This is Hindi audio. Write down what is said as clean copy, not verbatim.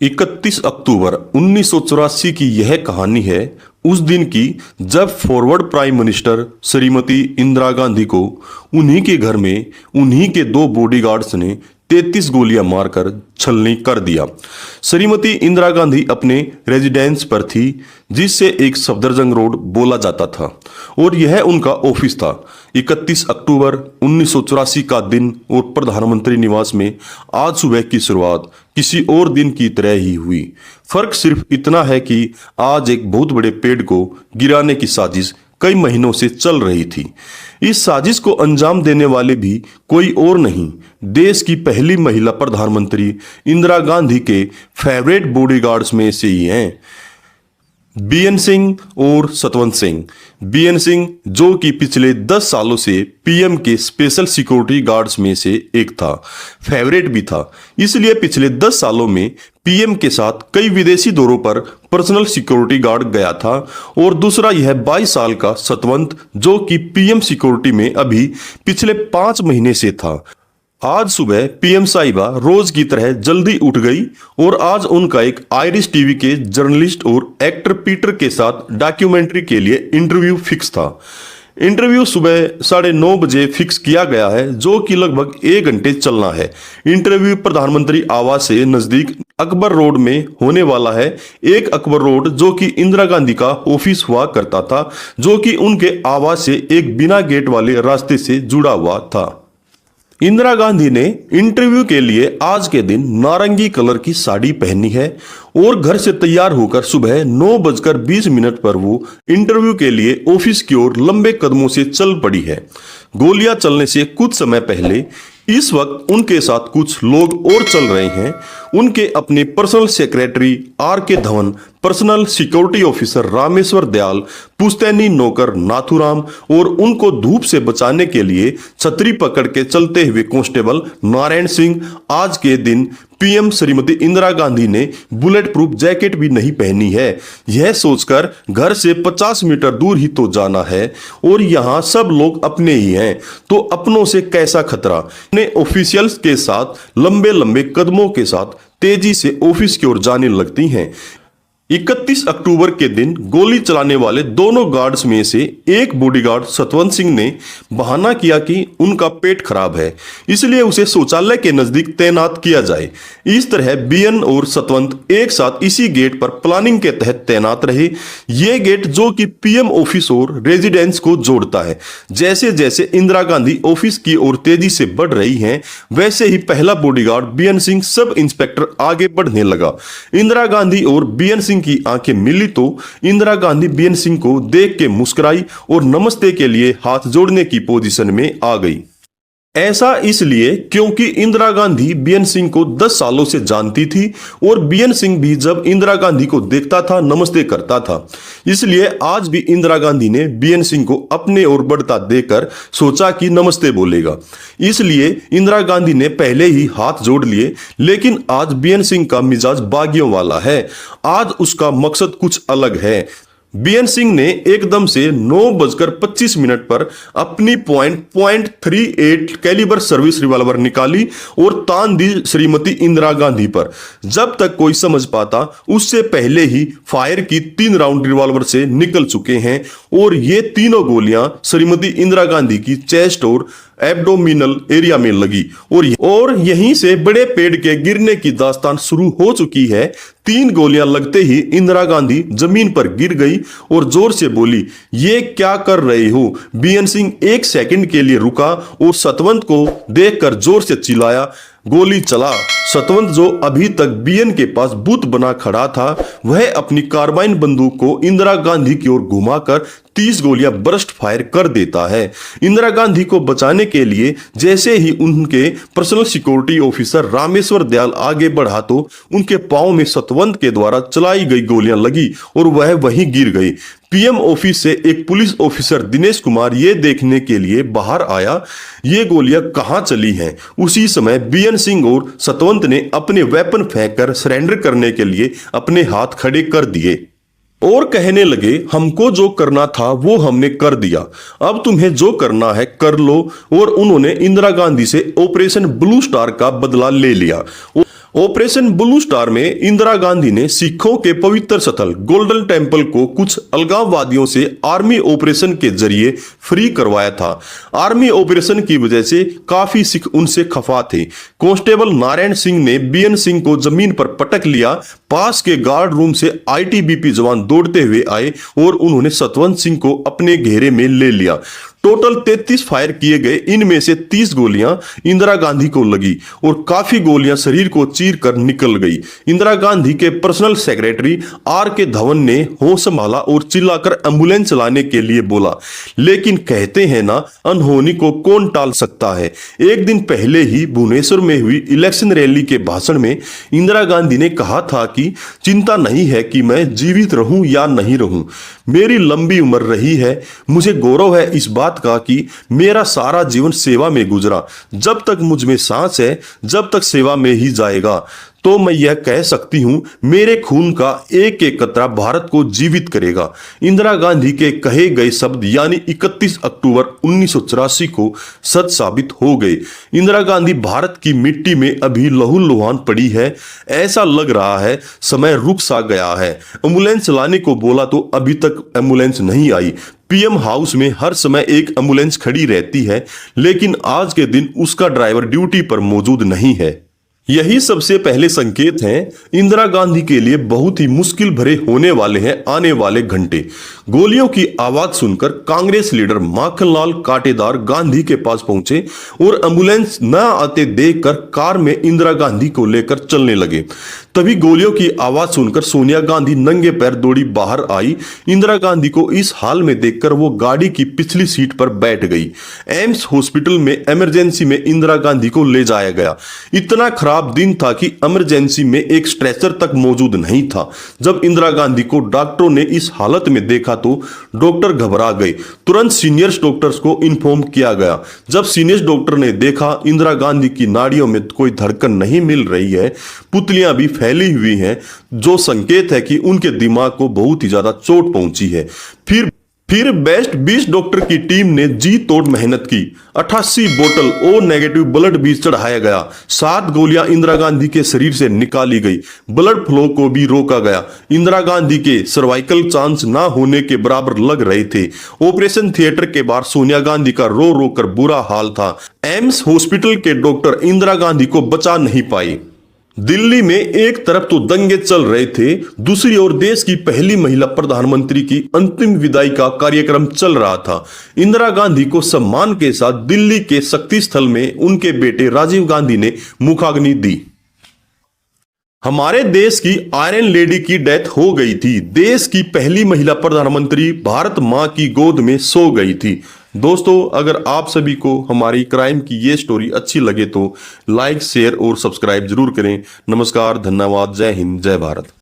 31 अक्टूबर 1984 की यह कहानी है उस दिन की जब forward prime minister Shrimati Indira Gandhi को उन्हीं के घर में उन्हीं के दो बॉडीगार्ड्स ने 33 गोलियां मारकर छलनी कर दिया। श्रीमती इंदिरा गांधी अपने रेजिडेंस पर थी जिससे एक सफदरजंग रोड बोला जाता था और यह उनका ऑफिस था। 31 अक्टूबर 1984 का दिन और प्रधानमंत्री निवास में आज सुबह की शुरुआत किसी और दिन की तरह ही हुई। फर्क सिर्फ इतना है कि आज एक बहुत बड़े पेड़ को गिराने की साजिश कई महीनों से चल रही थी। इस साजिश को अंजाम देने वाले भी कोई और नहीं, देश की पहली महिला प्रधानमंत्री इंदिरा गांधी के फेवरेट बॉडीगार्ड्स में से ही हैं, बीएन सिंह और सतवंत सिंह। बीएन सिंह जो कि पिछले 10 सालों से पीएम के स्पेशल सिक्योरिटी गार्ड्स में से एक था, फेवरेट भी था, इसलिए पिछले 10 सालों में पीएम के साथ कई विदेशी दौरों पर पर्सनल सिक्योरिटी गार्ड गया था। और दूसरा यह 22 साल का सतवंत जो कि पीएम सिक्योरिटी में अभी पिछले 5 महीने से था। आज सुबह पीएम साहिबा रोज की तरह जल्दी उठ गई और आज उनका एक आयरिश टीवी के जर्नलिस्ट और एक्टर पीटर के साथ डॉक्यूमेंट्री के लिए इंटरव्यू फिक्स था। इंटरव्यू सुबह 9:30 बजे फिक्स किया गया है जो कि लगभग 1 घंटे चलना है। इंटरव्यू प्रधानमंत्री आवास से नजदीक अकबर रोड में होने वाला है। एक अकबर रोड जो कि इंदिरा गांधी का ऑफिस हुआ करता था, जो कि उनके आवास से एक बिना गेट वाले रास्ते से जुड़ा हुआ था। इंदिरा गांधी ने इंटरव्यू के लिए आज के दिन नारंगी कलर की साड़ी पहनी है और घर से तैयार होकर सुबह 9:20 पर वो इंटरव्यू के लिए ऑफिस की ओर लंबे कदमों से चल पड़ी है। गोलियां चलने से कुछ समय पहले इस वक्त उनके साथ कुछ लोग और चल रहे हैं। उनके अपने पर्सनल सेक्रेटरी आर के Dhawan, personal security officer Rameshwar Dayal, पुश्तैनी नौकर नाथुराम और उनको धूप से बचाने के लिए छतरी पकड़ के चलते हुए कांस्टेबल नारायण सिंह। आज के दिन पीएम श्रीमती इंदिरा गांधी ने बुलेट प्रूफ जैकेट भी नहीं पहनी है, यह सोचकर घर से 50 मीटर दूर ही तो जाना है और यहाँ सब लोग अपने ही हैं तो अपनों से कैसा खतरा। अपने ऑफिशियल्स के साथ लंबे लंबे कदमों के साथ तेजी से ऑफिस की ओर जाने लगती हैं। 31 अक्टूबर के दिन गोली चलाने वाले दोनों गार्ड्स में से एक बॉडीगार्ड सतवंत सिंह ने बहाना किया कि उनका पेट खराब है, इसलिए उसे शौचालय के नजदीक तैनात किया जाए। इस तरह बीएन और सतवंत एक साथ इसी गेट पर प्लानिंग के तहत तैनात रहे। ये गेट जो कि पीएम ऑफिस और रेजिडेंस को जोड़ता है। जैसे जैसे इंदिरा गांधी ऑफिस की ओर तेजी से बढ़ रही हैं, वैसे ही पहला bodyguard BN Singh sub inspector आगे बढ़ने लगा। इंदिरा गांधी और बीएन सिंह की आंखें मिली तो इंदिरा गांधी बीएन सिंह को देख के मुस्कुराई और नमस्ते के लिए हाथ जोड़ने की पोजीशन में आ गई। ऐसा इसलिए क्योंकि इंदिरा गांधी बीएन सिंह को 10 सालों से जानती थी और बीएन सिंह भी जब इंदिरा गांधी को देखता था नमस्ते करता था। इसलिए आज भी इंदिरा गांधी ने बीएन सिंह को अपने ओर बढ़ता देखकर सोचा कि नमस्ते बोलेगा, इसलिए इंदिरा गांधी ने पहले ही हाथ जोड़ लिए। लेकिन आज बीएन सिंह का मिजाज बागियों वाला है, आज उसका मकसद कुछ अलग है। बीएन सिंह ने एकदम से 9:25 पर अपनी .38 कैलिबर सर्विस रिवॉल्वर निकाली और तान दी श्रीमती इंदिरा गांधी पर। जब तक कोई समझ पाता उससे पहले ही फायर की 3 राउंड रिवॉल्वर से निकल चुके हैं और ये तीनों गोलियां श्रीमती इंदिरा गांधी की चेस्ट और एब्डोमिनल एरिया में लगी और यहीं से बड़े पेड़ के गिरने की दास्तान शुरू हो चुकी है। 3 गोलियां लगते ही इंदिरा गांधी जमीन पर गिर गई और जोर से बोली, ये क्या कर रहे हो। बीएन सिंह 1 सेकंड के लिए रुका और सतवंत को देखकर जोर से चिल्लाया, गोली चला। सतवंत जो अभी तक बीएन के पास बुत बना खड़ा था, वह अपनी कार्बाइन बंदूक को इंदिरा गांधी की ओर घुमाकर 30 गोलियां बर्स्ट फायर कर देता है। इंदिरा गांधी को बचाने के लिए जैसे ही उनके personal security officer Rameshwar Dayal आगे बढ़ा तो उनके पांव में सतवंत के द्वारा चलाई गई गोलियां लगी और वह वहीं गिर गई। पीएम ऑफिस से एक पुलिस ऑफिसर दिनेश कुमार ये देखने के लिए बाहर आया ये गोलियां कहां चली हैं। उसी समय बीएन सिंह और सतवंत ने अपने वेपन फेंककर सरेंडर करने के लिए अपने हाथ खड़े कर दिए और कहने लगे, हमको जो करना था वो हमने कर दिया, अब तुम्हें जो करना है कर लो। और उन्होंने इंदिरा गांधी से ऑपरेशन ब्लू स्टार का बदला ले लिया। ऑपरेशन ब्लू स्टार में इंदिरा गांधी ने सिखों के पवित्र स्थल गोल्डन टेम्पल को कुछ अलगाववादियों से आर्मी ऑपरेशन के जरिए फ्री करवाया था। आर्मी ऑपरेशन की वजह से काफी सिख उनसे खफा थे। कांस्टेबल नारायण सिंह ने बीएन सिंह को जमीन पर पटक लिया। पास के गार्ड रूम से आईटीबीपी जवान दौड़ते हुए आए और उन्होंने सतवंत सिंह को अपने घेरे में ले लिया। टोटल 33 फायर किए गए, इनमें से 30 गोलियां इंदिरा गांधी को लगी और काफी गोलियां शरीर को चीर कर निकल गई। इंदिरा गांधी के पर्सनल सेक्रेटरी आर के धवन ने होश संभाला और चिल्लाकर एम्बुलेंस चलाने के लिए बोला, लेकिन कहते हैं ना, अनहोनी को कौन टाल सकता है। एक दिन पहले ही भुवनेश्वर में हुई इलेक्शन रैली के भाषण में इंदिरा गांधी ने कहा था कि चिंता नहीं है कि मैं जीवित रहूं या नहीं रहूं, मेरी लंबी उम्र रही है। मुझे गौरव है इस बात का कि मेरा सारा जीवन सेवा में गुजरा। जब तक मुझ में सांस है, जब तक सेवा में ही जाएगा, तो मैं यह कह सकती हूं, मेरे खून का एक एक कतरा भारत को जीवित करेगा। इंदिरा गांधी के कहे गए शब्द यानी 31 अक्टूबर 1984 को सच साबित हो गए। इंदिरा गांधी भारत की मिट्टी में अभी लहूलुहान पड़ी है। ऐसा लग रहा है समय रुक सा गया है। एम्बुलेंस लाने को बोला तो अभी तक एम्बुलेंस नहीं आई। पीएम हाउस में हर समय एक एम्बुलेंस खड़ी रहती है, लेकिन आज के दिन उसका ड्राइवर ड्यूटी पर मौजूद नहीं है। यही सबसे पहले संकेत हैं इंदिरा गांधी के लिए बहुत ही मुश्किल भरे होने वाले हैं आने वाले घंटे। गोलियों की आवाज सुनकर कांग्रेस लीडर माखनलाल काटेदार गांधी के पास पहुंचे और एम्बुलेंस न आते देखकर कार में इंदिरा गांधी को लेकर चलने लगे। तभी गोलियों की आवाज सुनकर सोनिया गांधी नंगे पैर दौड़ी बाहर आई। इंदिरा गांधी को इस हाल में देखकर वो गाड़ी की पिछली सीट पर बैठ गई। एम्स हॉस्पिटल में इमरजेंसी में इंदिरा गांधी को ले जाया गया। इतना खराब दिन था कि इमरजेंसी में एक स्ट्रेचर तक मौजूद नहीं था। जब इंदिरा गांधी को डॉक्टरों ने इस हालत में देखा तो डॉक्टर घबरा गए। तुरंत सीनियर डॉक्टर्स को इन्फॉर्म किया गया। जब सीनियर डॉक्टर ने देखा इंदिरा गांधी की नाड़ियों में कोई धड़कन नहीं मिल रही है, पुतलियां भी फैली हुई हैं, जो संकेत है कि उनके दिमाग को बहुत ही ज्यादा चोट पहुंची है। फिर बेस्ट 20 डॉक्टर की टीम ने जी तोड़ मेहनत की। 88 बोतल ओ नेगेटिव ब्लड भी चढ़ाया गया। 7 गोलियां इंदिरा गांधी के शरीर से निकाली गई। ब्लड फ्लो को भी रोका गया। इंदिरा गांधी के सर्वाइकल चांस ना होने के बराबर लग रहे थे। ऑपरेशन थिएटर के बाहर सोनिया गांधी का रो रो कर बुरा हाल था। एम्स हॉस्पिटल के डॉक्टर इंदिरा गांधी को बचा नहीं पाए। दिल्ली में एक तरफ तो दंगे चल रहे थे, दूसरी ओर देश की पहली महिला प्रधानमंत्री की अंतिम विदाई का कार्यक्रम चल रहा था। इंदिरा गांधी को सम्मान के साथ दिल्ली के शक्ति स्थल में उनके बेटे राजीव गांधी ने मुखाग्नि दी। हमारे देश की आयरन लेडी की डेथ हो गई थी। देश की पहली महिला प्रधानमंत्री भारत मां की गोद में सो गई थी। दोस्तों, अगर आप सभी को हमारी क्राइम की ये स्टोरी अच्छी लगे तो लाइक, शेयर और सब्सक्राइब जरूर करें। नमस्कार, धन्यवाद, जय हिंद, जय भारत।